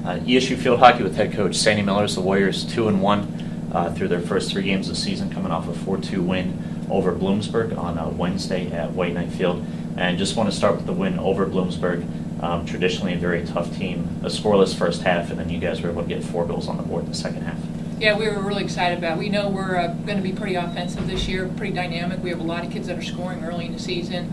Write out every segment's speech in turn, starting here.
ESU field hockey with head coach Sandy Millers. The Warriors 2-1 through their first 3 games of the season, coming off a 4-2 win over Bloomsburg on Wednesday at Whitenight Field. And just want to start with the win over Bloomsburg. Traditionally a very tough team. A scoreless first half, and then you guys were able to get 4 goals on the board in the second half. Yeah, we were really excited about it. We know we're going to be pretty offensive this year, pretty dynamic. We have a lot of kids that are scoring early in the season.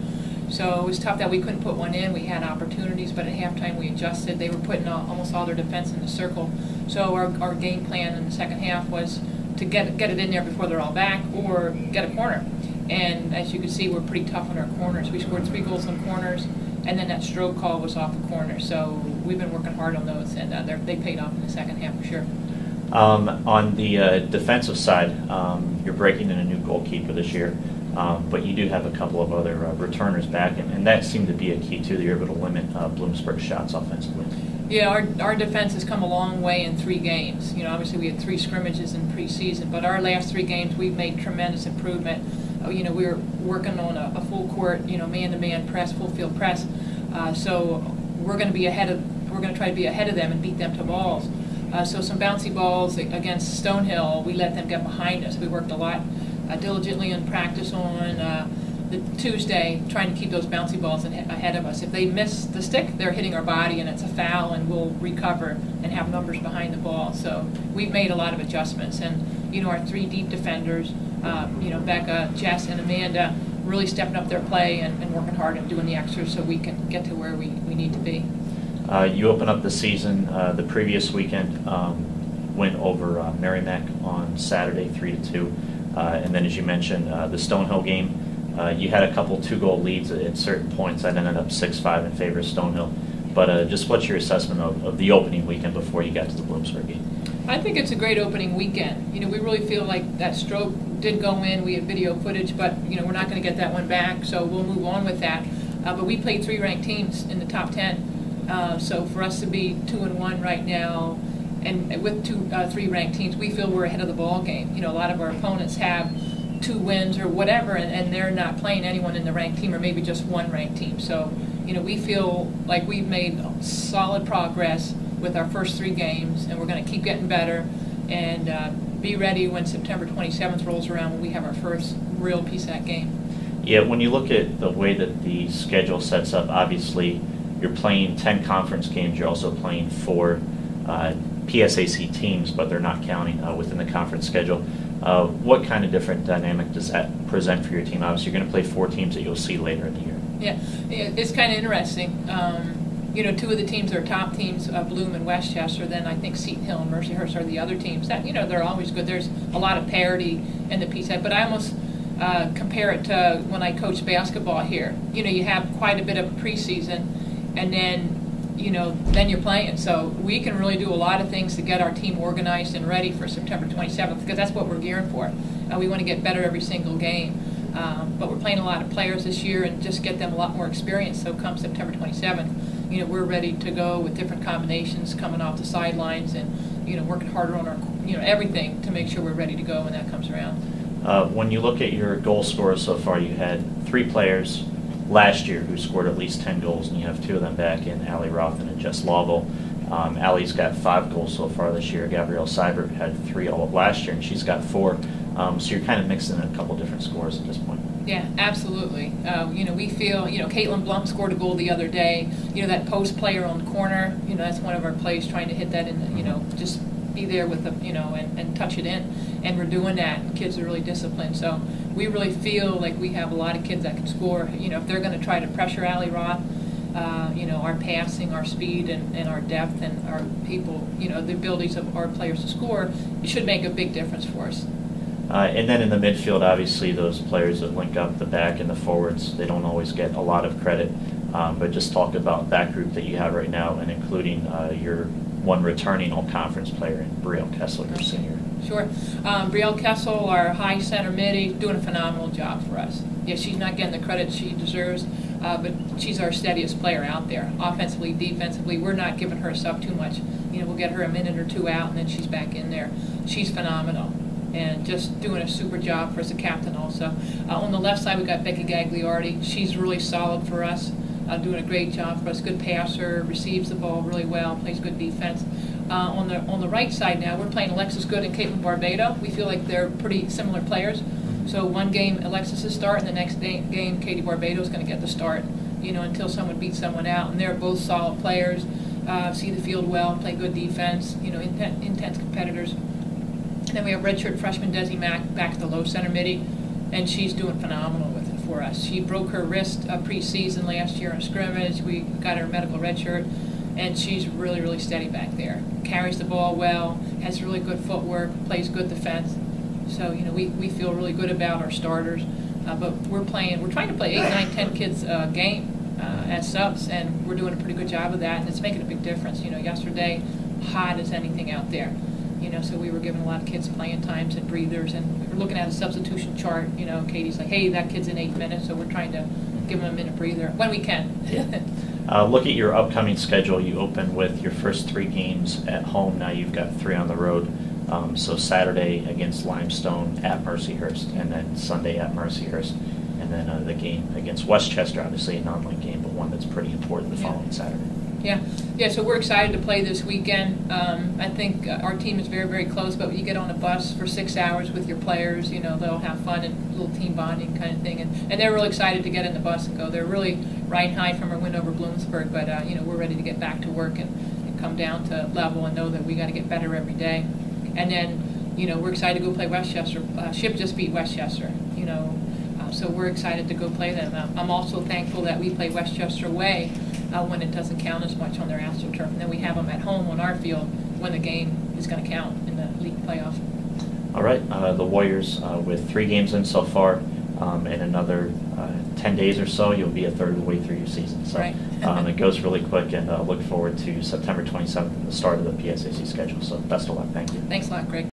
So it was tough that we couldn't put one in. We had opportunities, but at halftime we adjusted. They were putting almost all their defense in the circle. So our game plan in the second half was to get it in there before they're all back or get a corner. And as you can see, we're pretty tough on our corners. We scored 3 goals on corners, and then that stroke call was off the corner. So we've been working hard on those, and they paid off in the second half for sure. On the defensive side, you're breaking in a new goalkeeper this year. But you do have a couple of other returners back, and that seemed to be a key too, that you're able to limit Bloomsburg's shots offensively. Yeah, our defense has come a long way in 3 games. You know, obviously we had 3 scrimmages in preseason, but our last 3 games we've made tremendous improvement. You know, we were working on a full court, man-to-man press, full field press. So we're going to be we're going to try to be ahead of them and beat them to balls. So some bouncy balls against Stonehill, we let them get behind us. We worked a lot diligently in practice on the Tuesday, trying to keep those bouncy balls ahead of us. If they miss the stick, they're hitting our body and it's a foul, and we'll recover and have numbers behind the ball. So we've made a lot of adjustments, and our 3 deep defenders, Becca, Jess, and Amanda, really stepping up their play and working hard and doing the extras so we can get to where we need to be. You open up the season the previous weekend, win over Merrimack on Saturday, 3-2. And then, as you mentioned, the Stonehill game, you had a couple 2-goal leads at certain points that ended up 6-5 in favor of Stonehill. But just what's your assessment of the opening weekend before you got to the Bloomsburg game? I think it's a great opening weekend. We really feel like that stroke did go in. We had video footage, but we're not going to get that one back, so we'll move on with that. But we played 3 ranked teams in the top 10. So for us to be 2-1 right now, and with 3 ranked teams, we feel we're ahead of the ball game. A lot of our opponents have 2 wins or whatever, and they're not playing anyone in the ranked team, or maybe just 1 ranked team. So, we feel like we've made solid progress with our first 3 games, and we're going to keep getting better and be ready when September 27th rolls around, when we have our first real PSAC game. Yeah, when you look at the way that the schedule sets up, obviously you're playing 10 conference games. You're also playing 4 PSAC teams, but they're not counting within the conference schedule. What kind of different dynamic does that present for your team? Obviously, you're going to play 4 teams that you'll see later in the year. Yeah, it's kind of interesting. 2 of the teams are top teams, Bloom and Westchester. Then I think Seton Hill and Mercyhurst are the other teams. That they're always good. There's a lot of parity in the PSAC, but I almost compare it to when I coached basketball here. You have quite a bit of preseason, and then then you're playing. So we can really do a lot of things to get our team organized and ready for September 27th, because that's what we're gearing for. We want to get better every single game. But we're playing a lot of players this year and just get them a lot more experience. So come September 27th, we're ready to go with different combinations coming off the sidelines and, working harder on our, everything to make sure we're ready to go when that comes around. When you look at your goal scorers so far, you had 3 players last year who scored at least 10 goals, and you have 2 of them back in Ally Roth and Jess Lovell. Ally's got 5 goals so far this year. Gabrielle Seibert had 3 all of last year, and she's got 4. So you're kind of mixing in a couple different scores at this point. Yeah, absolutely. We feel, Caitlin Blum scored a goal the other day. That post player on the corner, that's one of our plays, trying to hit that in, just be there with the, and touch it in. And we're doing that, and kids are really disciplined. So we really feel like we have a lot of kids that can score. If they're going to try to pressure Ally Roth, our passing, our speed, and our depth, and our people, the abilities of our players to score, it should make a big difference for us. And then in the midfield, obviously, those players that link up the back and the forwards, they don't always get a lot of credit. But just talk about that group that you have right now, and including your one returning all-conference player, Brielle Kessel, your senior. Sure. Brielle Kessel, our high center mid, doing a phenomenal job for us. Yeah, she's not getting the credit she deserves, but she's our steadiest player out there. Offensively, defensively, we're not giving her stuff too much. We'll get her a minute or 2 out, and then she's back in there. She's phenomenal, and just doing a super job for us, a captain also. On the left side, we've got Becky Gagliardi. She's really solid for us. doing a great job for us. Good passer, receives the ball really well, plays good defense. On the right side now, we're playing Alexis Good and Caitlin Barbado. We feel like they're pretty similar players. So one game Alexis is start, and the next game Katie Barbado is going to get the start, until someone beats someone out. And they're both solid players, see the field well, play good defense, intense competitors. And then we have redshirt freshman Desi Mack back at the low center midi, and she's doing phenomenal with it for us. She broke her wrist preseason last year in a scrimmage. We got her medical redshirt, and she's really, really steady back there. Carries the ball well, has really good footwork, plays good defense. So, we feel really good about our starters. But we're trying to play 8, 9, 10 kids a game as subs, and we're doing a pretty good job of that, and it's making a big difference. Yesterday, hot as anything out there. So we were giving a lot of kids playing times and breathers, and we were looking at a substitution chart. Katie's like, hey, that kid's in 8 minutes, so we're trying to give them a minute breather when we can. Yeah. Look at your upcoming schedule. You open with your first 3 games at home. Now you've got 3 on the road. So Saturday against Limestone at Mercyhurst, and then Sunday at Mercyhurst, and then the game against Westchester, obviously a non-league game, but one that's pretty important the following Saturday. Yeah. So we're excited to play this weekend. I think our team is very, very close, but you get on a bus for 6 hours with your players, they'll have fun and a little team bonding kind of thing. And they're really excited to get in the bus and go. They're really riding high from our win over Bloomsburg, but, we're ready to get back to work and come down to level and know that we got to get better every day. And then, we're excited to go play Westchester. Ship just beat Westchester, so we're excited to go play them. I'm also thankful that we play Westchester away when it doesn't count as much on their AstroTurf. And then we have them at home on our field when the game is going to count in the league playoff. All right, the Warriors with 3 games in so far, in another 10 days or so, you'll be a third of the way through your season. So right. It goes really quick, and look forward to September 27th, the start of the PSAC schedule. So best of luck. Thank you. Thanks a lot, Greg.